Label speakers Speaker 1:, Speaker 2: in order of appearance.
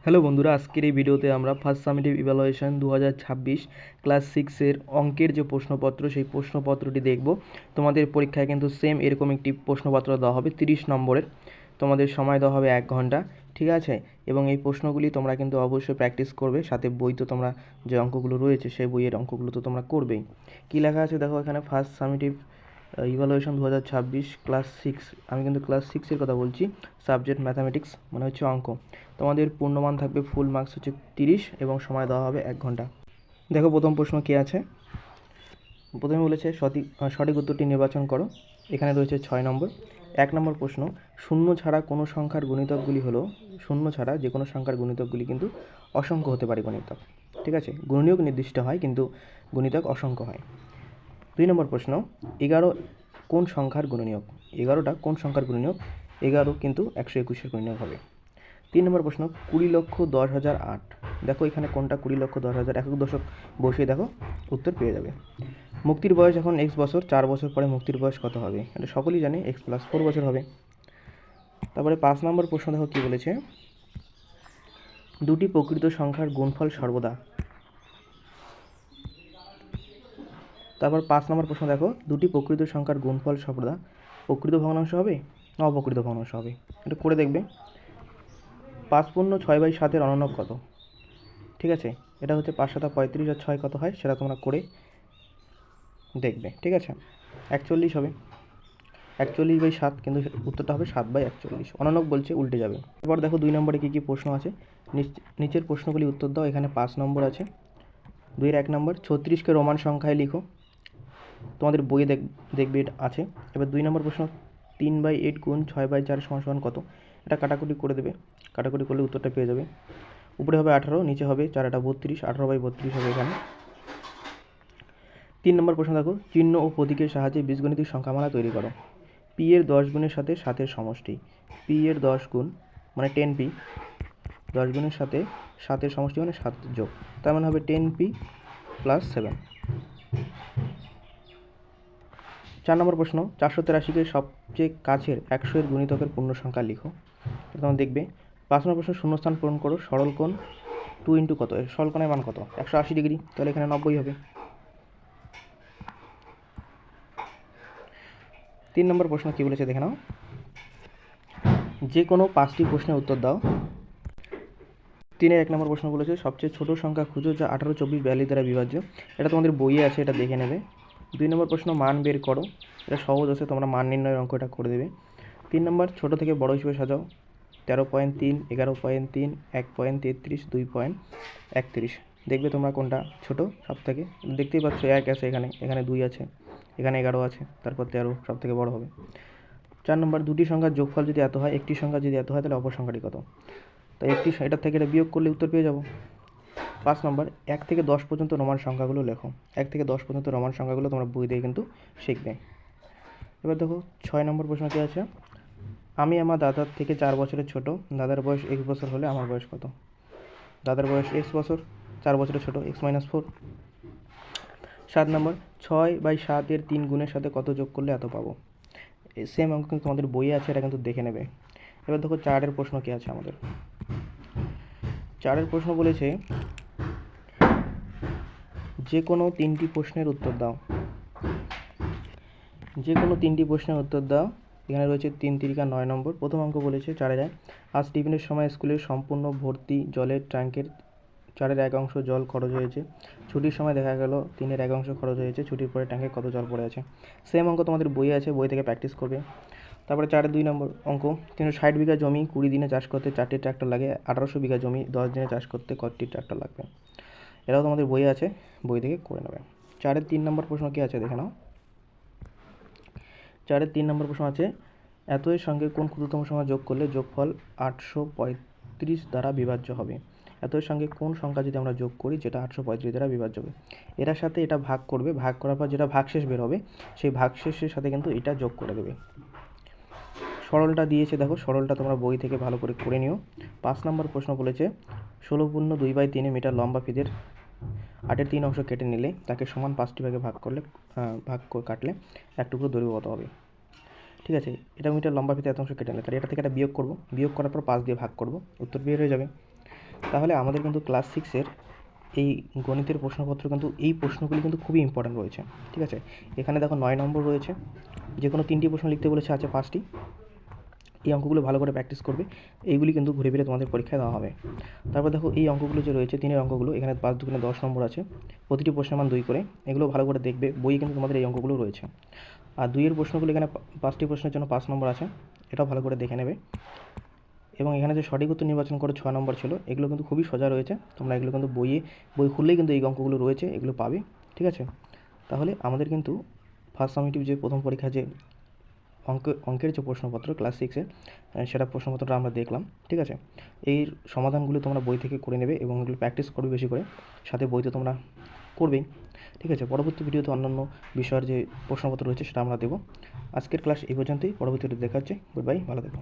Speaker 1: Hello বন্ধুরা, আজকের এই ভিডিওতে আমরা ফার্স্ট সামেটিভ ইভ্যালুয়েশন 2026 ক্লাস 6-এর অঙ্কের যে প্রশ্নপত্র সেই প্রশ্নপত্রটি দেখব। তোমাদের পরীক্ষায় কিন্তু সেম এরকম একটি প্রশ্নপত্র দেওয়া হবে 30 নম্বরের। তোমাদের সময় দেওয়া হবে 1 ঘন্টা, ঠিক আছে? এবং এই প্রশ্নগুলি তোমরা কিন্তু অবশ্যই প্র্যাকটিস করবে, সাথে বই তো তোমরা যে অঙ্কগুলো রয়েছে সেই বইয়ের অঙ্কগুলো তো তোমরা করবেই। কী লেখা আছে দেখো এখানে, ফার্স্ট সামেটিভ ইভ্যালুয়েশন 2026 ক্লাস 6। আমি কিন্তু ক্লাস 6-এর কথা বলছি। সাবজেক্ট ম্যাথামেটিক্স, মানে হচ্ছে অঙ্ক। তোমাদের পূর্ণমান থাকবে, ফুল মার্কস হচ্ছে 30 এবং সময় দেওয়া হবে 1 ঘন্টা। দেখো প্রথম প্রশ্ন কী আছে। প্রথমে বলেছে সঠিক উত্তরটি নির্বাচন করো। এখানে রয়েছে 6 নম্বর। 1 নম্বর প্রশ্ন, শূন্য ছাড়া কোনো সংখ্যার গুণিতকগুলি হলো, শূন্য ছাড়া যে কোনো সংখ্যার গুণিতকগুলি কিন্তু অসংখ্য হতে পারে গুণিতক, ঠিক আছে? গুণনীয়ক নির্দিষ্ট হয় কিন্তু গুণিতক অসংখ্য হয়। 2 নম্বর প্রশ্ন, 11 কোন সংখ্যার গুণনীয়ক? 11টা কোন সংখ্যার গুণনীয়ক? 11 কিন্তু 121-এর গুণনীয়ক হবে। 3 নম্বর প্রশ্ন, 20,10,008। দেখো এখানে কোনটা 20,10,000, একক দশক বসিয়ে দেখো উত্তর পেয়ে যাবে। মুক্তির বয়স এখন x বছর, 4 বছর পরে মুক্তির বয়স কত হবে? এটা সকলেই জানে, x+4 বছর হবে। তারপরে 5 নম্বর প্রশ্ন দেখো কী বলেছে, দুটি প্রকৃত সংখ্যার গুণফল সর্বদা। তারপর 5 নম্বর প্রশ্ন দেখো, দুটি প্রকৃত সংখ্যার গুণফল সর্বদা প্রকৃত ভগ্নাংশ হবে না অপ্রকৃত ভগ্নাংশ হবে? এটা করে দেখবে। 5 পূর্ণ 6/7-এর অনন্যক কত? ঠিক আছে, এটা হচ্ছে 5 7 35 আর 6 কত হয় সেটা তোমরা করে দেখবে, ঠিক আছে? 41 হবে, 41/7, কিন্তু উত্তরটা হবে 7/41। অনন্যক বলছে, উল্টে যাবে। এবার দেখো 2 নম্বরে কী কী প্রশ্ন আছে। নিচের প্রশ্নগুলি উত্তর দাও। এখানে 5 নম্বর আছে। 2-এর 1 নম্বর, 36কে রোমান সংখ্যায় লিখো। তোমাদের বইয়ে দেখবে এটা আছে। এবার 2 নম্বর প্রশ্ন, 3/8 গুণ 6/4 সমান কত? এটা কাটাকুটি করে দেবে, কাটাকুটি করলে উত্তরটা পেয়ে যাবে। উপরে হবে 18, নিচে হবে 4 8 32, 18/32 হবে এখানে। 3 নম্বর প্রশ্ন দেখো, চিহ্ন ও প্রতীকের সাহায্যে বীজগণিতিক সংখ্যামালা তৈরি করো। পি এর 10 গুণের সাথে 7-এর সমষ্টি। পি এর 10 গুণ মানে 10p, 10 গুণের সাথে 7-এর সমষ্টি মানে 7 যোগ, তার মানে হবে 10p + 7। 4 নম্বর প্রশ্ন, 483-কে সবচেয়ে কাছের 100-এর গুণিতকের পূর্ণ সংখ্যা লিখো। তোমরা দেখবে। 5 নম্বর প্রশ্ন, শূন্যস্থান পূরণ করো। সরল কোণ 2 × কত? সরল কোণের মান কত? 180 ডিগ্রি, তাহলে এখানে 90 হবে। 3 নম্বর প্রশ্ন কী বলেছে দেখে নাও, যে কোনো 5টি প্রশ্নের উত্তর দাও। 3-এর 1 নম্বর প্রশ্ন বলেছে সবচেয়ে ছোট সংখ্যা খুঁজো যা 18, 24, 42 দ্বারা বিভাজ্য। এটা তোমাদের বইয়ে আছে, এটা দেখে নেবে। 2 নম্বর প্রশ্ন, মান বের করো। এটা সহজ আছে, তোমরা মান নির্ণয়ের অঙ্কটা করে দেবে। 3 নম্বর, ছোট থেকে বড় হিসেবে সাজাও। 13.3, 11.3, 1.33, 2.31। দেখবে তোমরা কোনটা ছোট সব থেকে। দেখতেই পাচ্ছ 1 আছে এখানে, এখানে 2 আছে, এখানে 11 আছে, তারপর 13 সব থেকে বড় হবে। 4 নম্বর, দুটি সংখ্যার যোগফল যদি এত হয়, একটি সংখ্যা যদি এত হয়, তাহলে অপর সংখ্যাটি কত? তো এটার থেকে এটা বিয়োগ করলে উত্তর পেয়ে যাব। 5 নম্বর, 1 থেকে 10 পর্যন্ত রোমান সংখ্যাগুলো লেখো। 1 থেকে 10 পর্যন্ত রোমান সংখ্যাগুলো তোমরা বই দিয়ে কিন্তু শিখবে। এবার দেখো 6 নম্বর প্রশ্ন কী আছে, আমি আমার দাদার থেকে 4 বছরের ছোট। দাদার বয়স x বছর হলে আমার বয়স কত? দাদার বয়স x বছর, 4 বছরের ছোট, x-4। 7 নম্বর, 6/7-এর 3 গুণের সাথে কত যোগ করলে এত পাবো? সেম অঙ্ক কিন্তু তোমাদের বইয়ে আছে, এটা কিন্তু দেখে নেবে। এবার দেখো 4-এর প্রশ্ন কী আছে আমাদের। 4-এর প্রশ্ন বলেছে যে কোনো 3টি প্রশ্নের উত্তর দাও। যে কোনো 3টি প্রশ্নের উত্তর দাও। এখানে রয়েছে 3 3 9 নম্বর। প্রথম অঙ্ক বলেছে 4-এর 1, আজ টিফিনের সময় স্কুলের সম্পূর্ণ ভর্তি জলের ট্যাঙ্কের 4-এর 1 অংশ জল খরচ হয়েছে। ছুটির সময় দেখা গেল 3-এর 1 অংশ খরচ হয়েছে। ছুটির পরে ট্যাঙ্কে কত জল পড়ে আছে? সেম অঙ্ক তোমাদের বইয়ে আছে, বই থেকে প্র্যাকটিস করবে। তারপরে 4-এর 2 নম্বর অঙ্ক, 360 বিঘা জমি 20 দিনে চাষ করতে 4টি ট্রাক্টর লাগে। 1800 বিঘা জমি 10 দিনে চাষ করতে কতটি ট্রাক্টর লাগবে? এটাও তোমাদের বইয়ে আছে, বই থেকে করে নেবে। 4-এর 3 নম্বর প্রশ্ন কী আছে দেখে নাও। 4-এর 3 নম্বর প্রশ্ন আছে, এত এর সঙ্গে কোন ক্ষুদ্রতম সংখ্যা যোগ করলে যোগফল 835 দ্বারা বিভাজ্য হবে? এত এর সঙ্গে কোন সংখ্যা যদি আমরা যোগ করি যেটা 835 দ্বারা বিভাজ্য হবে? এটার সাথে এটা ভাগ করবে, ভাগ করার পর যেটা ভাগশেষ বের হবে সেই ভাগশেষের সাথে কিন্তু এটা যোগ করে দেবে। সরলটা দিয়েছে দেখো, সরলটা তোমরা বই থেকে ভালো করে করে নিও। 5 নম্বর প্রশ্ন বলেছে 16 পূর্ণ 2/3 মিটার লম্বা ফিতের 8-এর 3 অংশ কেটে নিলে তাকে সমান 5টি ভাগে কাটলে এক টুকরো দৈর্ঘ্য কত হবে? ঠিক আছে, এটা মিটার লম্বা ফিতে এত অংশ কেটে নিলে, তাহলে এটা থেকে একটা বিয়োগ করব, বিয়োগ করার পর 5 দিয়ে ভাগ করব, উত্তর বের হয়ে যাবে। তাহলে আমাদের কিন্তু ক্লাস 6-এর এই গণিতের প্রশ্নপত্র কিন্তু এই প্রশ্নগুলি কিন্তু খুবই ইম্পর্ট্যান্ট রয়েছে, ঠিক আছে। এখানে দেখো 9 নম্বর রয়েছে, যে কোনো 3টি প্রশ্ন লিখতে বলেছে, আছে 5টি। এই অঙ্কগুলো ভালো করে প্র্যাকটিস করবে, এইগুলি কিন্তু ঘুরে ফিরে তোমাদের পরীক্ষায় দেওয়া হবে। তারপর দেখো এই অঙ্কগুলো যে রয়েছে, 3-এর অঙ্কগুলো, এখানে 5 দুগুণে 10 নম্বর আছে, প্রতিটি প্রশ্নের মান 2 করে। এগুলো ভালো করে দেখবে, বইয়ে কিন্তু তোমাদের এই অঙ্কগুলো রয়েছে। আর 2-এর প্রশ্নগুলো এখানে 5টি প্রশ্নের জন্য 5 নম্বর আছে, এটাও ভালো করে দেখে নেবে। এবং এখানে যে সঠিক উত্তর নির্বাচন করে 6 নম্বর ছিল, এগুলো কিন্তু খুবই সোজা রয়েছে, তোমরা এগুলো কিন্তু বই খুললেই কিন্তু এই অঙ্কগুলো রয়েছে, এগুলো পাবে, ঠিক আছে। তাহলে আমাদের কিন্তু ফার্স্ট সামেটিভ যে প্রথম পরীক্ষা যে অঙ্কের যে প্রশ্নপত্র ক্লাস 6-এর, সেটা প্রশ্নপত্রটা আমরা দেখলাম, ঠিক আছে। এই সমাধানগুলো তোমরা বই থেকে করে নেবে এবং এগুলো প্র্যাকটিস করবে বেশি করে, সাথে বই তো তোমরা করবেই, ঠিক আছে। পরবর্তী ভিডিওতে অন্যান্য বিষয়ের যে প্রশ্নপত্র রয়েছে সেটা আমরা দেবো। আজকের ক্লাস এই পর্যন্তই, পরবর্তী ভিডিও দেখা হচ্ছে। গুড বাই, ভালো থেকো।